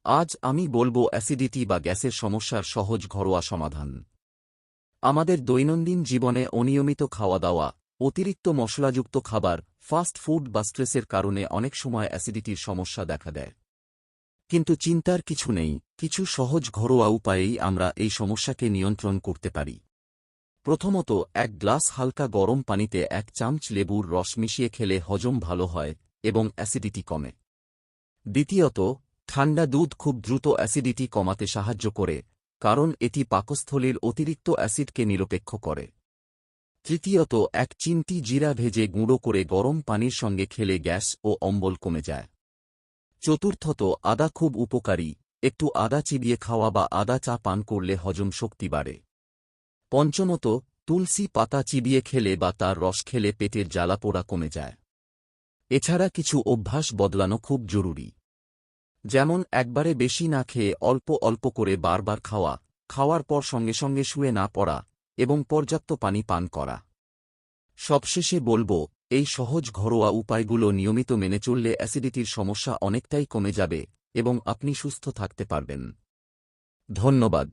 আজ আমি বলবো অ্যাসিডিটি বা গ্যাসের সমস্যার সহজ ঘরোয়া সমাধান। আমাদের দৈনন্দিন জীবনে অনিয়মিত খাওয়া দাওয়া, অতিরিক্ত মশলাযুক্ত খাবার, ফাস্ট ফুড বা স্ট্রেসের কারণে অনেক সময় অ্যাসিডিটির সমস্যা দেখা দেয়। কিন্তু চিন্তার কিছু নেই, কিছু সহজ ঘরোয়া উপায়েই আমরা এই সমস্যাকে নিয়ন্ত্রণ করতে পারি। প্রথমত, এক গ্লাস হালকা গরম পানিতে 1 চামচ লেবুর রস মিশিয়ে খেলে হজম ভালো হয় এবং অ্যাসিডিটি কমে। দ্বিতীয়ত, ঠান্ডা দুধ খুব দ্রুত অ্যাসিডিটি কমাতে সাহায্য করে, কারণ এটি পাকস্থলীর অতিরিক্ত অ্যাসিডকে নিরপেক্ষ করে। তৃতীয়ত, 1 চিমটি জিরা ভেজে গুঁড়ো করে গরম পানির সঙ্গে খেলে গ্যাস ও অম্বল কমে যায়। চতুর্থত, আদা খুব উপকারী, একটু আদা চিবিয়ে খাওয়া বা আদা চা পান করলে হজম শক্তি বাড়ে। পঞ্চমত, তুলসী পাতা চিবিয়ে খেলে বা তার রস খেলে পেটের জ্বালাপোড়া কমে যায়। এছাড়া কিছু অভ্যাস বদলানো খুব জরুরি। যেমন একবারে বেশি না খেয়ে অল্প অল্প করে বারবার খাওয়া, খাওয়ার পর সঙ্গে সঙ্গে শুয়ে না পড়া এবং পর্যাপ্ত পানি পান করা। সবশেষে বলব, এই সহজ ঘরোয়া উপায়গুলো নিয়মিত মেনে চললে অ্যাসিডিটির সমস্যা অনেকটাই কমে যাবে এবং আপনি সুস্থ থাকতে পারবেন। ধন্যবাদ।